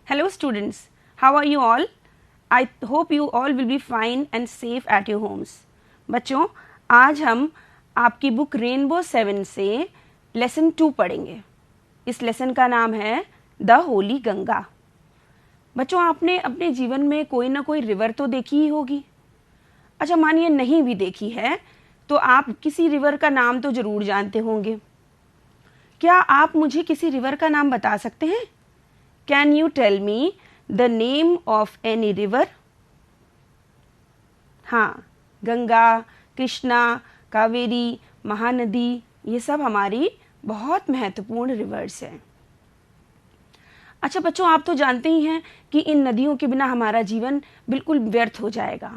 Hello students, how are you all? I hope you all will be fine and safe at your homes. बच्चों, आज हम आपकी book rainbow 7 से lesson 2 पढ़ेंगे. इस लेसन का नाम है द होली गंगा. बच्चों, आपने अपने जीवन में कोई ना कोई रिवर तो देखी ही होगी. अच्छा, मानिए नहीं भी देखी है तो आप किसी रिवर का नाम तो ज़रूर जानते होंगे. क्या आप मुझे किसी रिवर का नाम बता सकते हैं? Can you tell me the name of any river? हाँ, गंगा, कृष्णा, कावेरी, महानदी, ये सब हमारी बहुत महत्वपूर्ण रिवर्स हैं. अच्छा बच्चों, आप तो जानते ही हैं कि इन नदियों के बिना हमारा जीवन बिल्कुल व्यर्थ हो जाएगा,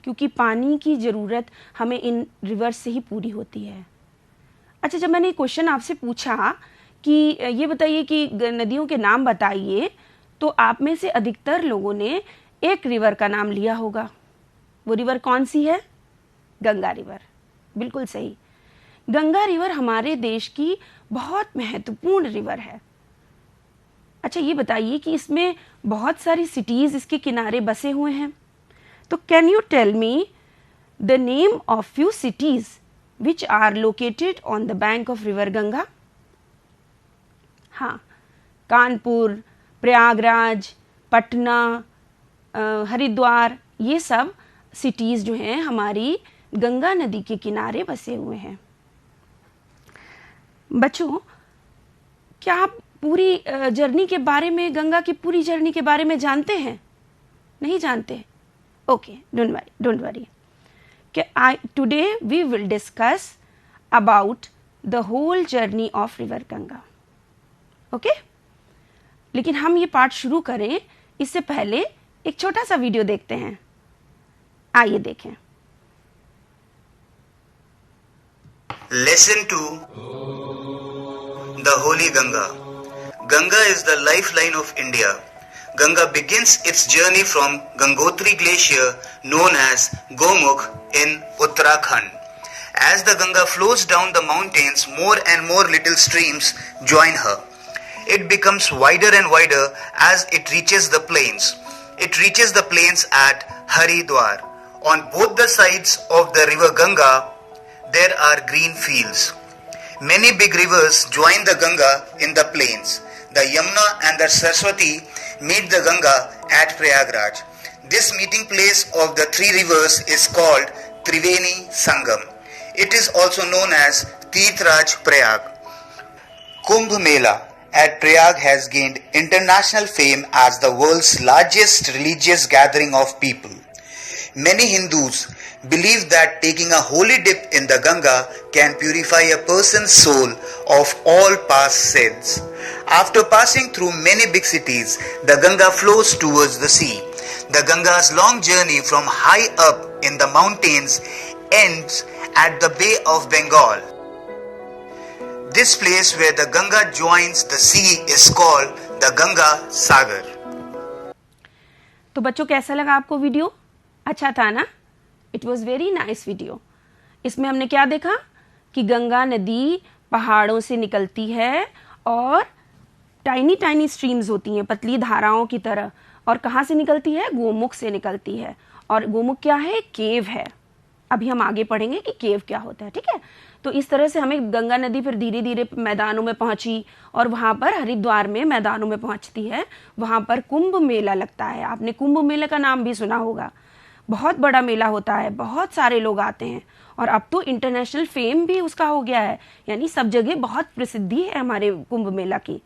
क्योंकि पानी की ज़रूरत हमें इन रिवर्स से ही पूरी होती है. अच्छा, जब मैंने क्वेश्चन आपसे पूछा कि ये बताइए कि नदियों के नाम बताइए, तो आप में से अधिकतर लोगों ने एक रिवर का नाम लिया होगा. वो रिवर कौन सी है? गंगा रिवर. बिल्कुल सही. गंगा रिवर हमारे देश की बहुत महत्वपूर्ण रिवर है. अच्छा, ये बताइए कि इसमें बहुत सारी सिटीज़ इसके किनारे बसे हुए हैं. तो can you tell me the name of few cities which are located on the bank of river Ganga? हाँ, कानपुर, प्रयागराज, पटना, हरिद्वार, ये सब सिटीज़ जो हैं हमारी गंगा नदी के किनारे बसे हुए हैं. बच्चों, क्या आप पूरी जर्नी के बारे में, गंगा की पूरी जर्नी के बारे में जानते हैं? नहीं जानते? Okay, don't worry. Today we will discuss about the whole journey of river Ganga. Okay, लेकिन हम ये पाठ शुरू करें इससे पहले एक छोटा सा वीडियो देखते हैं. आइए देखें. Lesson 2. The Holy Ganga. Ganga is the lifeline of India. Ganga begins its journey from Gangotri Glacier known as Gomukh in Uttarakhand. As the Ganga flows down the mountains, more and more little streams join her. It becomes wider and wider as it reaches the plains. It reaches the plains at Haridwar. On both the sides of the river Ganga, there are green fields. Many big rivers join the Ganga in the plains. The Yamuna and the Saraswati meet the Ganga at Prayagraj. This meeting place of the three rivers is called Triveni Sangam. It is also known as Tirthraj Prayag. Kumbh Mela at Prayag has gained international fame as the world's largest religious gathering of people. Many Hindus believe that taking a holy dip in the Ganga can purify a person's soul of all past sins. After passing through many big cities, the Ganga flows towards the sea. The Ganga's long journey from high up in the mountains ends at the Bay of Bengal. This place where the Ganga joins the sea is called the Ganga Sagar. तो बच्चों, कैसा लगा आपको video? अच्छा था ना? It was very nice video. इसमें हमने क्या देखा कि गंगा नदी पहाड़ों से निकलती है और टाइनी टाइनी स्ट्रीम्स होती हैं, पतली धाराओं की तरह. और कहाँ से निकलती है? गोमुख से निकलती है. और गोमुख क्या है? केव है. अभी हम आगे पढ़ेंगे कि केव क्या होता है. ठीक है. तो इस तरह से हमें गंगा नदी फिर धीरे धीरे मैदानों में पहुंची और वहां पर हरिद्वार में मैदानों में पहुंचती है. वहां पर कुंभ मेला लगता है. आपने कुंभ मेले का नाम भी सुना होगा. बहुत बड़ा मेला होता है, बहुत सारे लोग आते हैं और अब तो इंटरनेशनल फेम भी उसका हो गया है. यानी सब जगह बहुत प्रसिद्धि है हमारे कुंभ मेला की.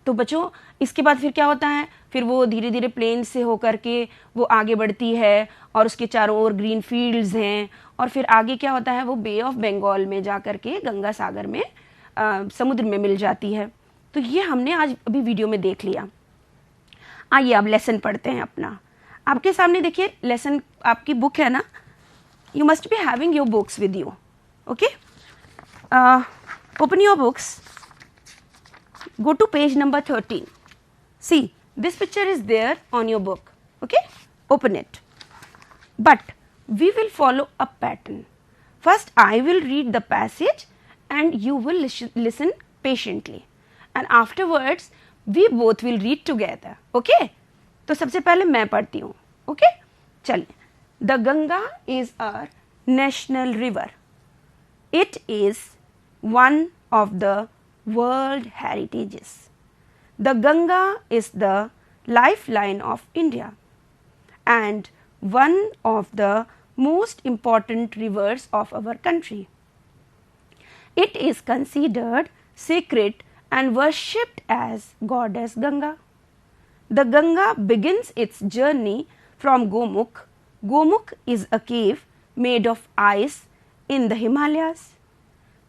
तो बच्चों, इसके बाद फिर क्या होता है? फिर वो धीरे धीरे प्लेन से होकर के वो आगे बढ़ती है और उसके चारों ओर ग्रीन फील्ड्स हैं. और फिर आगे क्या होता है? वो बे ऑफ बंगाल में जा कर के गंगा सागर में समुद्र में मिल जाती है. तो ये हमने आज अभी वीडियो में देख लिया. आइए अब लेसन पढ़ते हैं अपना. आपके सामने देखिए लेसन, आपकी बुक है ना? You must be having your books with you. Okay, open your books. Go to page number 13. See, this picture is there on your book. Okay? Open it. But we will follow a pattern. First, I will read the passage and you will listen patiently. And afterwards, we both will read together. Okay? तो सबसे पहले मैं पढ़ती हूँ, okay. चलिए, the Ganga is our national river, it is one of the world heritages, the Ganga is the lifeline of India and one of the most important rivers of our country. It is considered sacred and worshipped as goddess Ganga. The Ganga begins its journey from Gomukh. Gomukh is a cave made of ice in the Himalayas.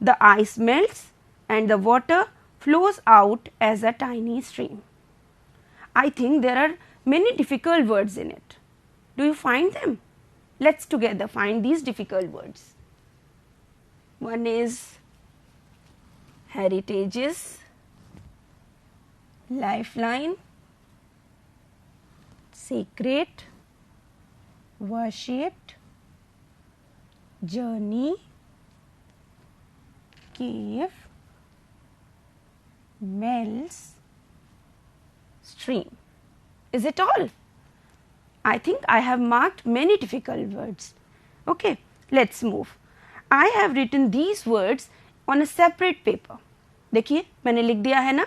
The ice melts and the water flows out as a tiny stream. I think there are many difficult words in it. Do you find them? Let's together find these difficult words. One is heritages, lifeline, sacred, worshipped, journey, cave, melts, stream. Is it all? I think I have marked many difficult words. Okay, let's move. I have written these words on a separate paper. देखिए, मैंने लिख दिया है ना,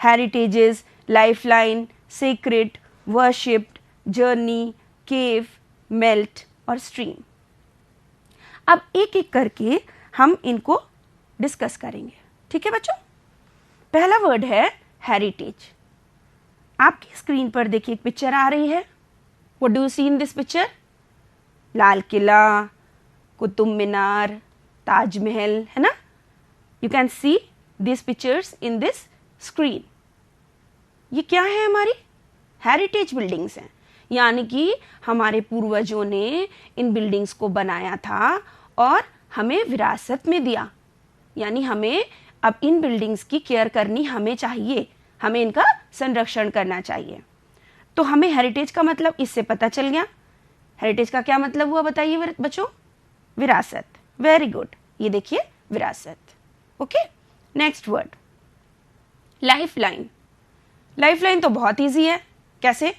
heritages, lifeline, sacred, worshipped, journey, cave, melt और stream. अब एक एक करके हम इनको डिस्कस करेंगे, ठीक है बच्चों। पहला वर्ड है heritage. आपकी स्क्रीन पर देखिए एक पिक्चर आ रही है। What do you see in this picture? Lal Qila, Qutub Minar, Taj Mahal, है ना। You can see this pictures in this screen. ये क्या है? हमारी हेरिटेज बिल्डिंग्स हैं, यानी कि हमारे पूर्वजों ने इन बिल्डिंग्स को बनाया था और हमें विरासत में दिया, यानी हमें अब इन बिल्डिंग्स की केयर करनी हमें चाहिए, हमें इनका संरक्षण करना चाहिए। तो हमें हेरिटेज का मतलब इससे पता चल गया। हेरिटेज का क्या मतलब हुआ बताइए बच्चों? विरासत। वेरी गुड, ये देखिए विरासत। Okay, next word life line. Life line तो बहुत इजी है। कैसे?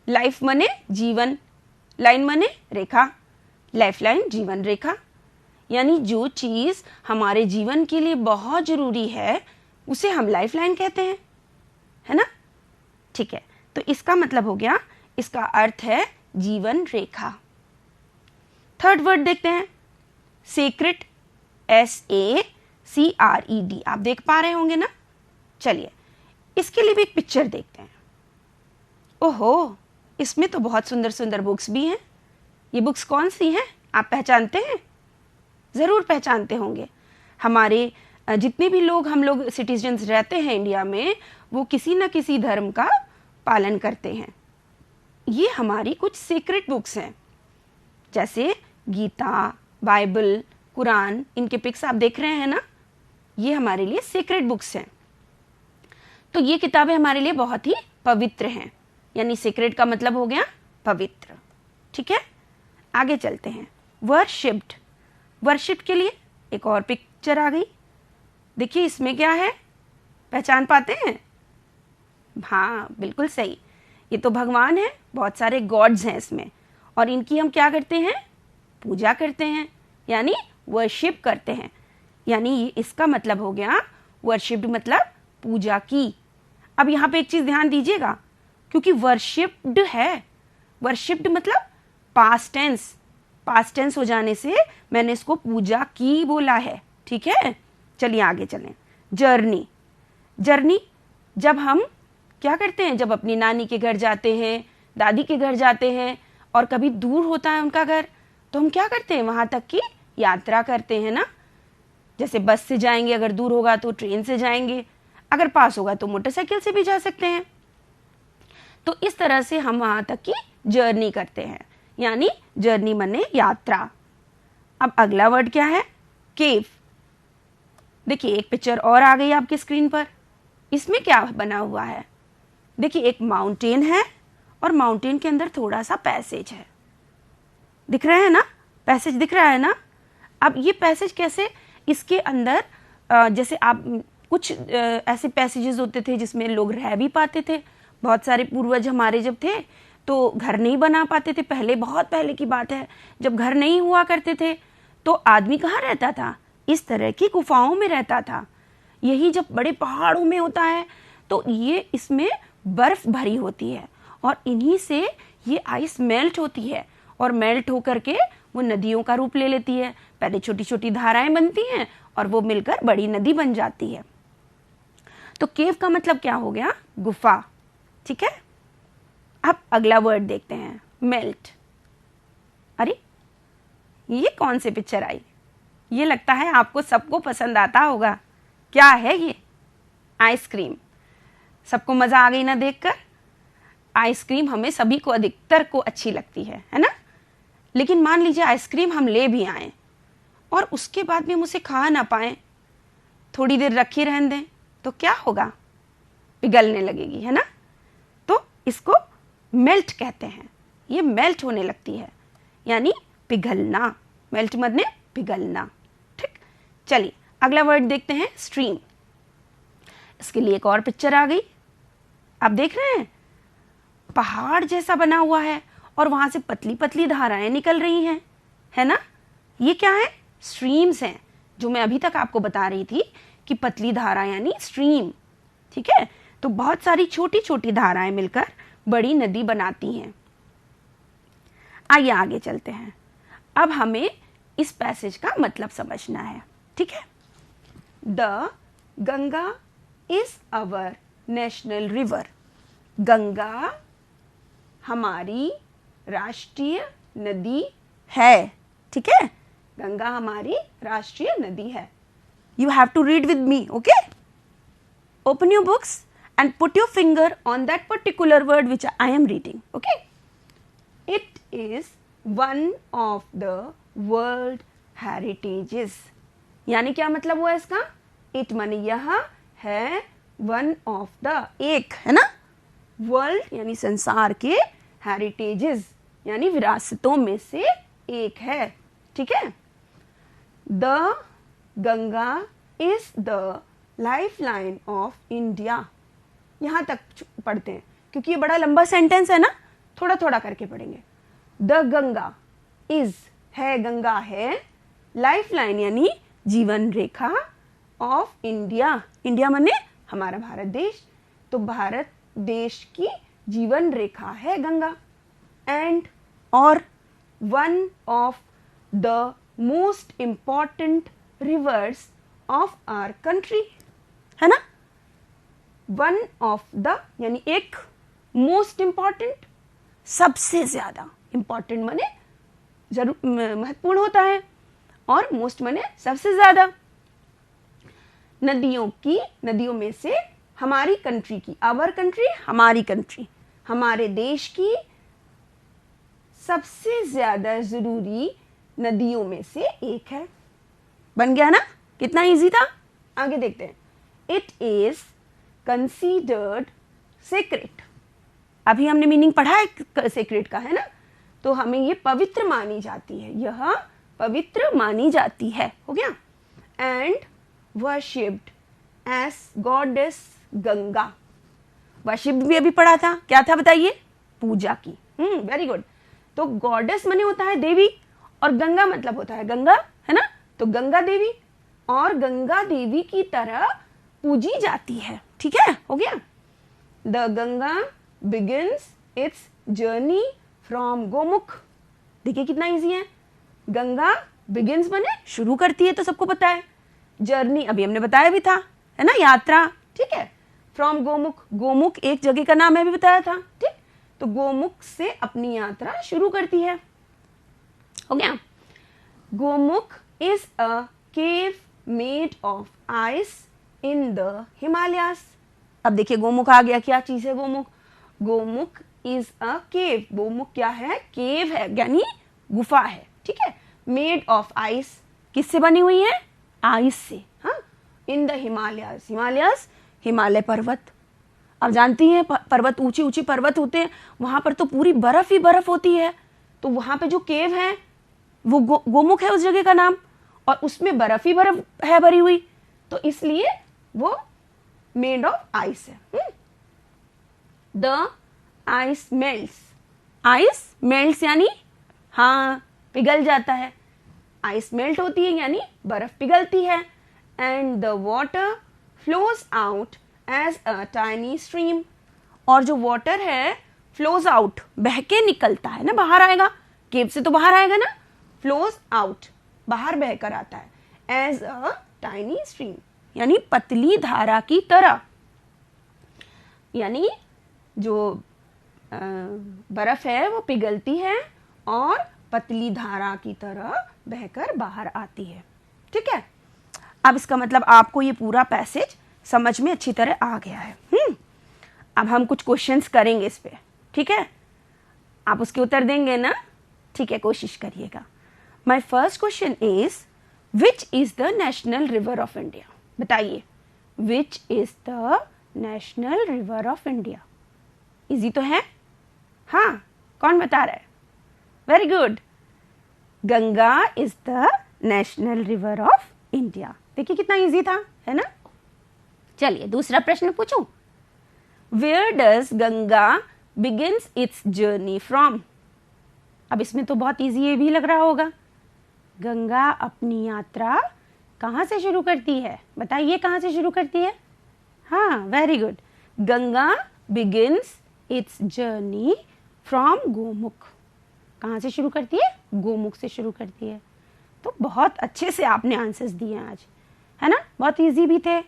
लाइफ मने जीवन, लाइन मने रेखा, लाइफ लाइन जीवन रेखा, यानी जो चीज हमारे जीवन के लिए बहुत जरूरी है उसे हम लाइफ लाइन कहते हैं, है ना। ठीक है, तो इसका मतलब हो गया, इसका अर्थ है जीवन रेखा। थर्ड वर्ड देखते हैं, सेक्रेड, SACRED। आप देख पा रहे होंगे ना। चलिए, इसके लिए भी एक पिक्चर देखते हैं। ओहो, इसमें तो बहुत सुंदर सुंदर बुक्स भी हैं। ये बुक्स कौन सी हैं? आप पहचानते हैं? ज़रूर पहचानते होंगे। हमारे जितने भी लोग हम लोग सिटीजन्स रहते हैं इंडिया में, वो किसी न किसी धर्म का पालन करते हैं। ये हमारी कुछ सीक्रेट बुक्स हैं, जैसे गीता, बाइबल, कुरान। इनके पिक्स आप देख रहे हैं ना। ये हमारे लिए सीक्रेट बुक्स हैं। तो ये किताबें हमारे लिए बहुत ही पवित्र हैं, यानी सीक्रेट का मतलब हो गया पवित्र। ठीक है, आगे चलते हैं। वर्शिप्ड, वर्शिप के लिए एक और पिक्चर आ गई। देखिए इसमें क्या है, पहचान पाते हैं? हाँ, बिल्कुल सही, ये तो भगवान है। बहुत सारे गॉड्स हैं इसमें, और इनकी हम क्या करते हैं? पूजा करते हैं, यानी वर्शिप करते हैं। यानी इसका मतलब हो गया वर्शिप्ड मतलब पूजा की। अब यहाँ पे एक चीज ध्यान दीजिएगा, क्योंकि वर्शिप्ड है, वर्शिप्ड मतलब पास्ट टेंस, पास्ट टेंस हो जाने से मैंने इसको पूजा की बोला है। ठीक है, चलिए आगे चलें। जर्नी, जर्नी जब हम क्या करते हैं, जब अपनी नानी के घर जाते हैं, दादी के घर जाते हैं, और कभी दूर होता है उनका घर, तो हम क्या करते हैं? वहां तक की यात्रा करते हैं ना। जैसे बस से जाएंगे, अगर दूर होगा तो ट्रेन से जाएंगे, अगर पास होगा तो मोटरसाइकिल से भी जा सकते हैं। तो इस तरह से हम वहां तक की जर्नी करते हैं, यानी जर्नी माने यात्रा। अब अगला वर्ड क्या है? केव। देखिए एक पिक्चर और आ गई आपकी स्क्रीन पर। इसमें क्या बना हुआ है? देखिए एक माउंटेन है, और माउंटेन के अंदर थोड़ा सा पैसेज है। दिख रहे हैं ना? पैसेज दिख रहा है ना? अब ये पैसेज कैसे? इसके अंदर जैसे आप कुछ ऐसे पैसेजेस होते थे जिसमें लोग रह भी पाते थे, बहुत सारे पूर्वज हमारे जब थे तो घर नहीं बना पाते थे, पहले बहुत पहले की बात है, जब घर नहीं हुआ करते थे तो आदमी कहाँ रहता था? इस तरह की गुफाओं में रहता था। यही जब बड़े पहाड़ों में होता है तो ये इसमें बर्फ भरी होती है और इन्हीं से ये आइस मेल्ट होती है और मेल्ट होकर के वो नदियों का रूप ले लेती है। पहले छोटी छोटी धाराएं बनती हैं और वो मिलकर बड़ी नदी बन जाती है। तो केव का मतलब क्या हो गया? गुफा। ठीक है, अब अगला वर्ड देखते हैं, मेल्ट। अरे ये कौन सी पिक्चर आई? ये लगता है आपको सबको पसंद आता होगा। क्या है ये? आइसक्रीम। सबको मजा आ गई ना देखकर? आइसक्रीम हमें सभी को, अधिकतर को अच्छी लगती है ना? लेकिन मान लीजिए आइसक्रीम हम ले भी आए और उसके बाद भी हम उसे खा ना पाए, थोड़ी देर रखी रहने दें तो क्या होगा? पिघलने लगेगी, है ना? तो इसको मेल्ट कहते हैं। ये मेल्ट होने लगती है, यानी पिघलना। मेल्ट मतलब पिघलना। ठीक, चलिए अगला वर्ड देखते हैं, स्ट्रीम। इसके लिए एक और पिक्चर आ गई। आप देख रहे हैं पहाड़ जैसा बना हुआ है और वहां से पतली पतली धाराएं निकल रही हैं, है ना? ये क्या है? स्ट्रीम्स हैं, जो मैं अभी तक आपको बता रही थी कि पतली धारा यानी स्ट्रीम। ठीक है, तो बहुत सारी छोटी छोटी धाराएं मिलकर बड़ी नदी बनाती हैं। आइए आगे चलते हैं। अब हमें इस पैसेज का मतलब समझना है। ठीक है, the Ganga is our national river. Ganga हमारी राष्ट्रीय नदी है। ठीक है, गंगा हमारी राष्ट्रीय नदी है। You have to read with me, okay? Open your books and put your finger on that particular word which I am reading, okay? It is one of the world heritages. यानी क्या मतलब हुआ इसका? It माने यह है, one of the एक, है ना? World यानी संसार के, heritages यानी विरासतों में से एक है। ठीक है, The Ganga is the life line of India. यहां तक पढ़ते हैं क्योंकि ये बड़ा लंबा सेंटेंस है ना, थोड़ा थोड़ा करके पढ़ेंगे। द गंगा इज है, गंगा है, लाइफ लाइन यानी जीवन रेखा, ऑफ इंडिया। इंडिया माने हमारा भारत देश, तो भारत देश की जीवन रेखा है गंगा। एंड और one of the most important rivers of our country, है ना? वन ऑफ द यानी एक, मोस्ट इंपॉर्टेंट सबसे ज्यादा, इंपॉर्टेंट माने जरूर महत्वपूर्ण होता है और मोस्ट माने सबसे ज्यादा। नदियों में से हमारी कंट्री की, आवर कंट्री हमारी कंट्री, हमारे देश की सबसे ज्यादा जरूरी नदियों में से एक है। बन गया ना? कितना इजी था? आगे देखते हैं। It is considered sacred. अभी हमने मीनिंग पढ़ा है सेक्रेट का, है ना? तो हमें ये पवित्र मानी जाती है, यह पवित्र मानी जाती है। हो गया? And worshipped as goddess Ganga. Worshipped भी अभी पढ़ा था, क्या था बताइए? पूजा की। Very good. तो गॉडेस माने होता है देवी और गंगा मतलब होता है गंगा, है ना? तो गंगा देवी, और गंगा देवी की तरह पूजी जाती है। ठीक है, हो गया? The Ganga begins its journey from Gomukh. देखिए कितना इजी है। गंगा बिगिंस माने शुरू करती है, तो सबको पता है। जर्नी अभी हमने बताया भी था, है ना? यात्रा। ठीक है, फ्रॉम गोमुख, गोमुख एक जगह का नाम है, भी बताया था। ठीक, तो गोमुख से अपनी यात्रा शुरू करती है। हो गया? Gomukh is a cave made of ice in the Himalayas. अब देखिए गोमुख आ गया, क्या चीज है गोमुख? गोमुख इज अ केव। गोमुख क्या है? केव है, यानी गुफा है। ठीक है, मेड ऑफ आइस, किससे बनी हुई है? आइस से। हाँ, इन द हिमालयास। हिमालयास हिमालय पर्वत। अब जानती हैं पर्वत, ऊंचे ऊंचे पर्वत होते हैं, वहां पर तो पूरी बर्फ ही बर्फ होती है। तो वहां पे जो केव है वो गोमुख है उस जगह का नाम, और उसमें बर्फ ही बर्फ है भरी हुई, तो इसलिए वो मेड ऑफ आइस है। The ice melts. Ice melts यानी हाँ पिघल जाता है, आइस मेल्ट होती है यानी बर्फ पिघलती है। And the water flows out as a tiny stream, और जो वाटर है फ्लोज आउट बह के निकलता है ना, बाहर आएगा, केव से तो बाहर आएगा ना, फ्लोज आउट बाहर बहकर आता है। एज अ टाइनी स्ट्रीम यानी पतली धारा की तरह, यानी जो बर्फ है वो पिघलती है और पतली धारा की तरह बहकर बाहर आती है। ठीक है, अब इसका मतलब आपको ये पूरा पैसेज समझ में अच्छी तरह आ गया है। अब हम कुछ क्वेश्चंस करेंगे इस पे, ठीक है, आप उसके उत्तर देंगे ना? ठीक है, कोशिश करिएगा। My first question is which is the national river of India? बताइए, which is the national river of India? Easy तो है? हाँ, कौन बता रहा है? Very good, Ganga is the national river of India. देखिए कितना इजी था, है ना? चलिए दूसरा प्रश्न पूछूं। Where does Ganga begins its journey from? अब इसमें तो बहुत इजी ये भी लग रहा होगा। गंगा अपनी यात्रा कहाँ से शुरू करती है? बताइए कहाँ से शुरू करती है? हाँ, very good, Ganga begins its journey from Gomukh. कहाँ से शुरू करती है? गोमुख से शुरू करती है। तो बहुत अच्छे से आपने आंसर्स दिए आज, है ना? बहुत इजी भी थे।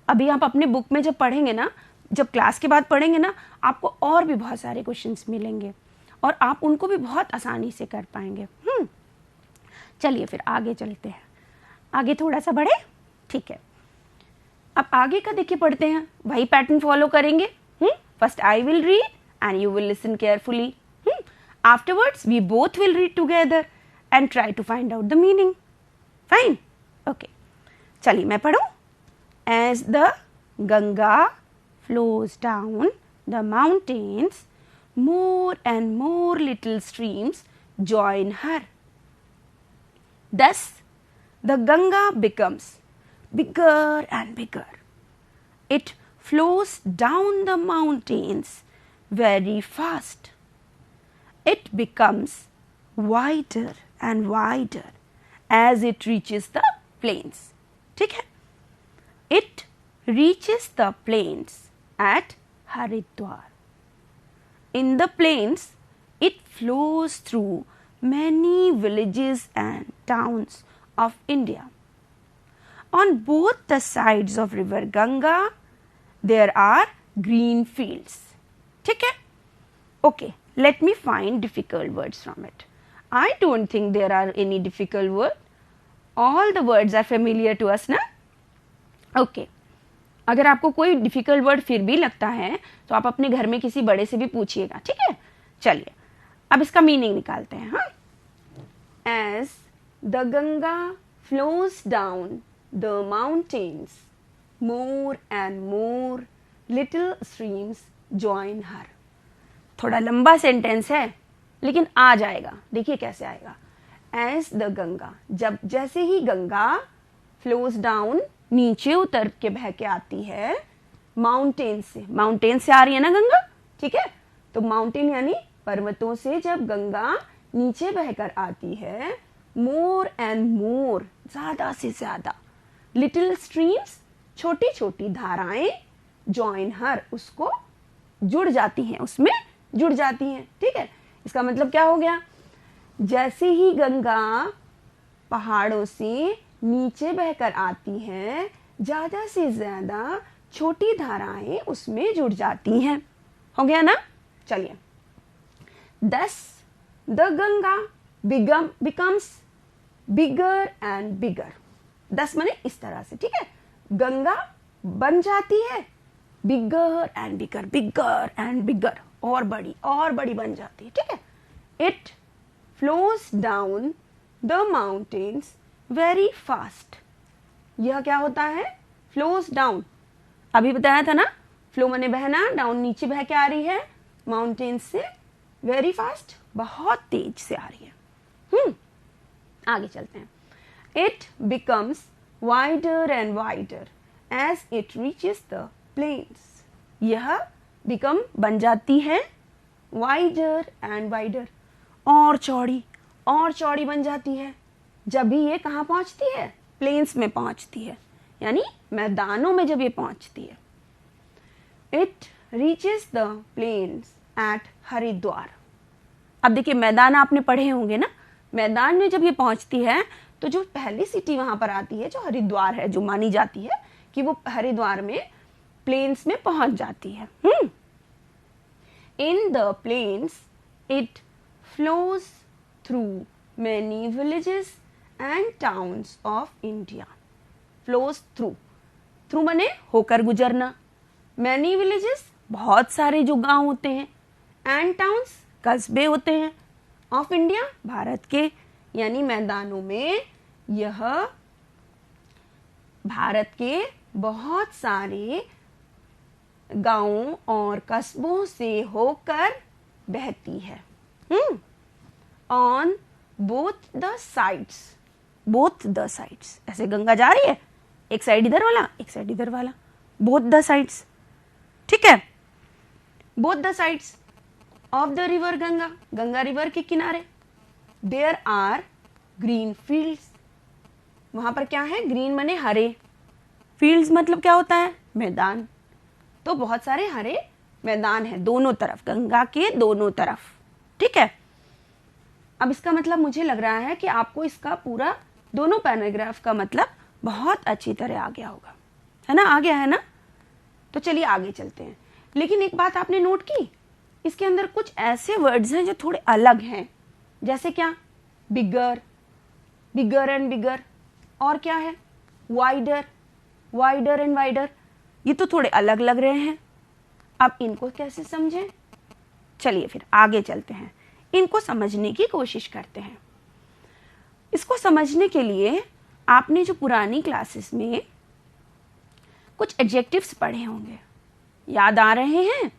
अभी आप अपने बुक में जब पढ़ेंगे ना, जब क्लास के बाद पढ़ेंगे ना, आपको और भी बहुत सारे क्वेश्चंस मिलेंगे और आप उनको भी बहुत आसानी से कर पाएंगे। चलिए फिर आगे चलते हैं, आगे थोड़ा सा बढ़े। ठीक है, अब आगे का देखिए पढ़ते हैं, वही पैटर्न फॉलो करेंगे। First I will read and you will listen carefully. Afterwards we both will read together and try to find out the meaning. Fine, okay, चलिए मैं पढ़ूं। As the Ganga flows down the mountains, more and more little streams join her. Thus, the Ganga becomes bigger and bigger. It flows down the mountains very fast. It becomes wider and wider as it reaches the plains. ठीक है? It reaches the plains at Haridwar. In the plains, it flows through many villages and towns of India. On both the sides of river Ganga, there are green fields. ठीक है? Okay, let me find difficult words from it. I don't think there are any difficult words. All the words are familiar to us, na? Okay. अगर आपको कोई difficult word फिर भी लगता है तो आप अपने घर में किसी बड़े से भी पूछिएगा, ठीक है? चलिए अब इसका मीनिंग निकालते हैं। हाँ, as the Ganga flows down the mountains, more and more little streams join her. थोड़ा लंबा सेंटेंस है लेकिन आ जाएगा, देखिए कैसे आएगा। एज द गंगा, जब जैसे ही गंगा फ्लोज डाउन नीचे उतर के बह के आती है माउंटेन से, माउंटेन से आ रही है ना गंगा, ठीक है? तो माउंटेन यानी पर्वतों से जब गंगा नीचे बहकर आती है, मोर एंड मोर, ज्यादा से ज्यादा, लिटिल स्ट्रीम्स, छोटी छोटी धाराएं, जॉइन हर, उसको जुड़ जाती हैं, उसमें जुड़ जाती हैं। ठीक है, इसका मतलब क्या हो गया? जैसे ही गंगा पहाड़ों से नीचे बहकर आती है, ज्यादा से ज्यादा छोटी धाराएं उसमें जुड़ जाती हैं। हो गया ना? चलिए, thus the Ganga becomes bigger and bigger. thus माने इस तरह से, ठीक है? गंगा बन जाती है bigger and bigger, bigger and bigger, और बड़ी बन जाती है, ठीक है? It flows down the mountains very fast. यह क्या होता है? flows down. अभी बताया था ना, फ्लो माने बहना, डाउन नीचे बह के आ रही है माउंटेन से, वेरी फास्ट बहुत तेज से आ रही है। आगे चलते हैं। It becomes wider and wider as it reaches the plains. यह बिकम बन जाती है वाइडर एंड वाइडर, और चौड़ी बन जाती है जब भी ये कहाँ पहुंचती है, प्लेन्स में पहुंचती है, यानी मैदानों में जब ये पहुंचती है। It reaches the plains at Haridwar. अब देखिए मैदान आपने पढ़े होंगे ना, मैदान में जब ये पहुंचती है तो जो पहली सिटी वहां पर आती है जो हरिद्वार है, जो मानी जाती है कि वो हरिद्वार में प्लेन्स में पहुंच जाती है। In the plains it flows through many villages and towns of India. Flows through माने होकर गुजरना, मैनी विलेजेस बहुत सारे जो गांव होते हैं, एंड टाउन्स कस्बे होते हैं, ऑफ इंडिया भारत के, यानी मैदानों में यह भारत के बहुत सारे गांवों और कस्बों से होकर बहती है। ऑन बोथ द साइड्स, ऐसे गंगा जा रही है, एक साइड इधर वाला एक साइड इधर वाला, बोथ द साइड्स, ठीक है। Both the sides of the river Ganga, Ganga river के किनारे, देयर आर ग्रीन फील्ड्स, वहां पर क्या है, ग्रीन माने हरे, फील्ड्स मतलब क्या होता है, मैदान, तो बहुत सारे हरे मैदान है दोनों तरफ, गंगा के दोनों तरफ, ठीक है। अब इसका मतलब मुझे लग रहा है कि आपको इसका पूरा दोनों पैराग्राफ का मतलब बहुत अच्छी तरह आ गया होगा, है ना, आ गया है ना। तो चलिए आगे चलते हैं। लेकिन एक बात आपने नोट की, इसके अंदर कुछ ऐसे वर्ड्स हैं जो थोड़े अलग हैं, जैसे क्या, बिगर एंड बिगर, और क्या है, वाइडर एंड वाइडर, ये तो थोड़े अलग लग रहे हैं। अब इनको कैसे समझें, चलिए फिर आगे चलते हैं, इनको समझने की कोशिश करते हैं। इसको समझने के लिए आपने जो पुरानी क्लासेस में कुछ एडजेक्टिव्स पढ़े होंगे, याद आ रहे हैं?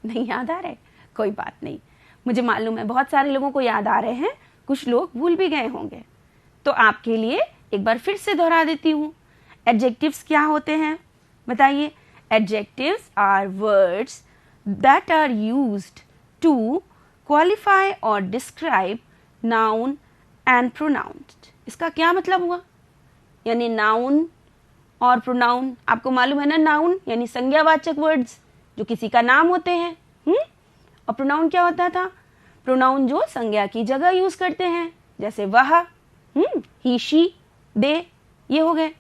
नहीं याद आ रहे, कोई बात नहीं, मुझे मालूम है बहुत सारे लोगों को याद आ रहे हैं, कुछ लोग भूल भी गए होंगे, तो आपके लिए एक बार फिर से दोहरा देती हूँ। एडजेक्टिव्स क्या होते हैं बताइए? Adjectives are words that are used to qualify और डिस्क्राइब नाउन एंड प्रोनाउन। इसका क्या मतलब हुआ? यानी नाउन और प्रोनाउन, आपको मालूम है ना, नाउन यानी संज्ञावाचक वर्ड्स जो किसी का नाम होते हैं, और प्रोनाउन क्या होता था? प्रोनाउन जो संज्ञा की जगह यूज करते हैं, जैसे वह, ही, शी, दे, ये हो गए।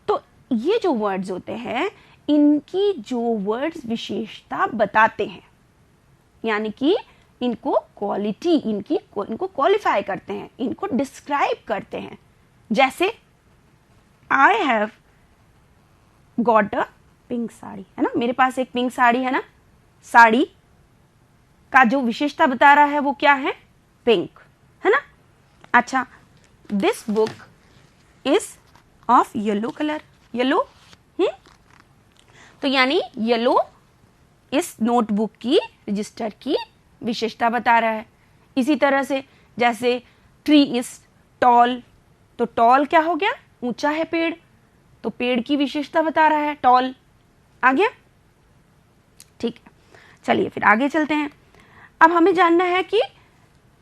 तो ये जो वर्ड्स होते हैं, इनकी जो वर्ड्स विशेषता बताते हैं, यानी कि इनको क्वालिटी, इनको क्वालिफाई करते हैं, इनको डिस्क्राइब करते हैं। जैसे I have got a pink sari, है ना, मेरे पास एक पिंक साड़ी है ना, साड़ी का जो विशेषता बता रहा है वो क्या है? पिंक, है ना। अच्छा, this book is of yellow colour, yellow, तो यानी येलो इस नोटबुक की, रजिस्टर की विशेषता बता रहा है। इसी तरह से जैसे ट्री इज टॉल, तो टॉल क्या हो गया? ऊंचा है पेड़, तो पेड़ की विशेषता बता रहा है, टॉल। आ गया? ठीक है, चलिए फिर आगे चलते हैं। अब हमें जानना है कि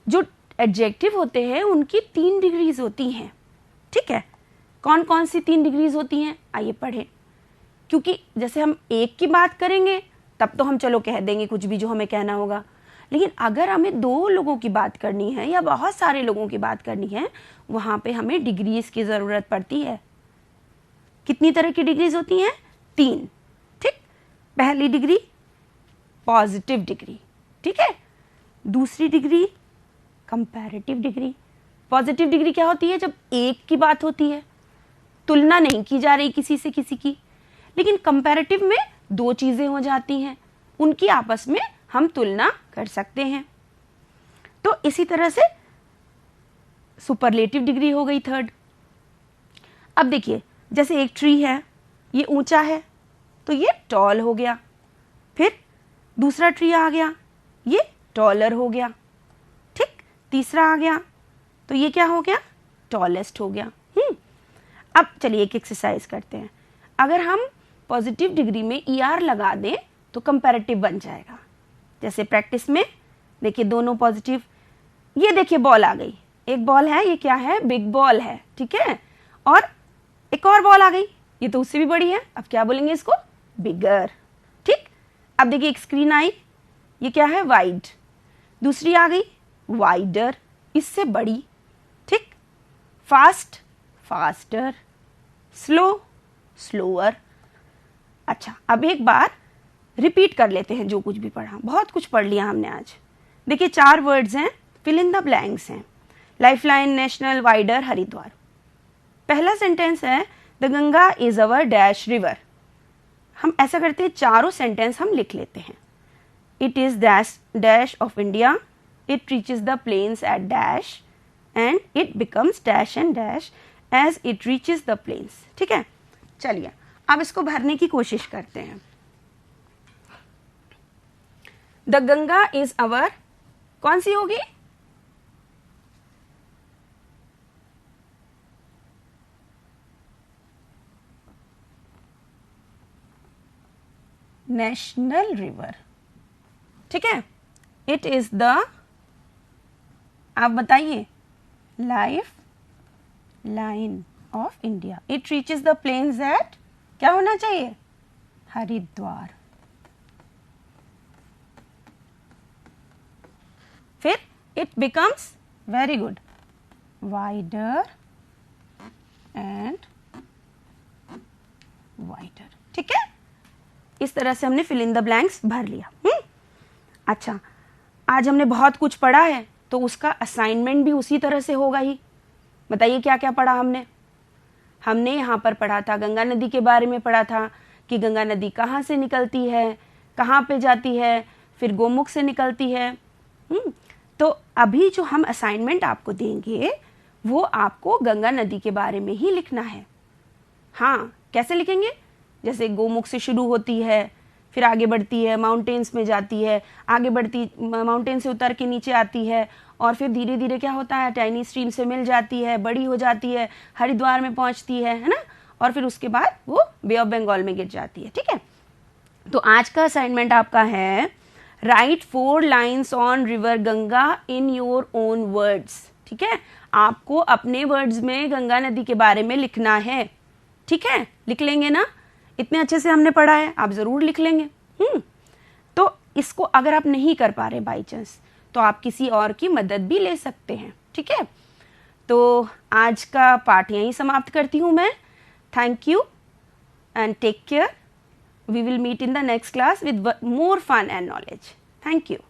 जो एडजेक्टिव होते हैं उनकी 3 डिग्रीज होती हैं, ठीक है। कौन कौन सी 3 डिग्रीज होती हैं, आइए पढ़ें। क्योंकि जैसे हम एक की बात करेंगे तब तो हम चलो कह देंगे कुछ भी जो हमें कहना होगा, लेकिन अगर हमें 2 लोगों की बात करनी है या बहुत सारे लोगों की बात करनी है, वहां पे हमें डिग्रीज की जरूरत पड़ती है। कितनी तरह की डिग्रीज होती हैं? 3, ठीक। पहली डिग्री पॉजिटिव डिग्री, ठीक है। दूसरी degree comparative degree. Positive degree क्या होती है? जब एक की बात होती है, तुलना नहीं की जा रही किसी से किसी की, लेकिन कंपैरेटिव में 2 चीजें हो जाती हैं, उनकी आपस में हम तुलना कर सकते हैं। तो इसी तरह से सुपरलेटिव डिग्री हो गई 3rd। अब देखिए, जैसे एक ट्री है, ये ऊंचा है तो ये टॉल हो गया, फिर दूसरा ट्री आ गया, ये टॉलर हो गया, ठीक। तीसरा आ गया तो ये क्या हो गया? टॉलेस्ट हो गया। अब चलिए एक एक्सरसाइज करते हैं। अगर हम पॉजिटिव डिग्री में ER लगा दें तो तो कंपैरेटिव बन जाएगा। जैसे प्रैक्टिस में देखिए दोनों पॉजिटिव, ये देखिए बॉल आ गई, एक बॉल है, ये क्या है, बिग बॉल है, ठीक है, और एक और बॉल आ गई, ये तो उससे भी बड़ी है, अब क्या बोलेंगे इसको, बिगर, ठीक। अब देखिए एक स्क्रीन आई, ये क्या है, वाइड, दूसरी आ गई वाइडर, इससे बड़ी, ठीक। Fast, faster, slow, slower. अच्छा, अब एक बार रिपीट कर लेते हैं जो कुछ भी पढ़ा, बहुत कुछ पढ़ लिया हमने आज। देखिए 4 वर्ड्स हैं, फिल इन द ब्लैंक्स हैं, लाइफलाइन, नेशनल, वाइडर, हरिद्वार। पहला सेंटेंस है the Ganga is our dash river. हम ऐसा करते हैं, चारों सेंटेंस हम लिख लेते हैं। It is dash dash of India, it reaches the plains at dash and it becomes dash and dash as it reaches the plains, ठीक है। चलिए अब इसको भरने की कोशिश करते हैं। द गंगा इज अवर, कौन सी होगी, नेशनल रिवर, ठीक है। इट इज द, आप बताइए, lifeline of India. It reaches the plains at, क्या होना चाहिए, हरिद्वार। फिर it becomes, very good, wider and wider, ठीक है। इस तरह से हमने फिल इन द ब्लैंक्स भर लिया। अच्छा, आज हमने बहुत कुछ पढ़ा है तो उसका असाइनमेंट भी उसी तरह से होगा ही। बताइए क्या क्या पढ़ा हमने। हमने यहाँ पर पढ़ा था, गंगा नदी के बारे में पढ़ा था कि गंगा नदी कहाँ से निकलती है, कहाँ पे जाती है, फिर गोमुख से निकलती है। तो अभी जो हम असाइनमेंट आपको देंगे वो आपको गंगा नदी के बारे में ही लिखना है। हाँ, कैसे लिखेंगे, जैसे गोमुख से शुरू होती है, फिर आगे बढ़ती है, माउंटेन्स में जाती है, आगे बढ़ती माउंटेन से उतर के नीचे आती है, और फिर धीरे धीरे क्या होता है, टाइनी स्ट्रीम से मिल जाती है, बड़ी हो जाती है, हरिद्वार में पहुंचती है ना, और फिर उसके बाद वो बे ऑफ बंगाल में गिर जाती है, ठीक है। तो आज का असाइनमेंट आपका है, right 4 lines on river Ganga in your own words, ठीक है। आपको अपने वर्ड्स में गंगा नदी के बारे में लिखना है, ठीक है। लिख लेंगे ना, इतने अच्छे से हमने पढ़ा है, आप जरूर लिख लेंगे। तो इसको अगर आप नहीं कर पा रहे बाई चांस, तो आप किसी और की मदद भी ले सकते हैं, ठीक है। तो आज का पाठ यहीं समाप्त करती हूँ मैं। Thank you and take care. We will meet in the next class with more fun and knowledge. Thank you.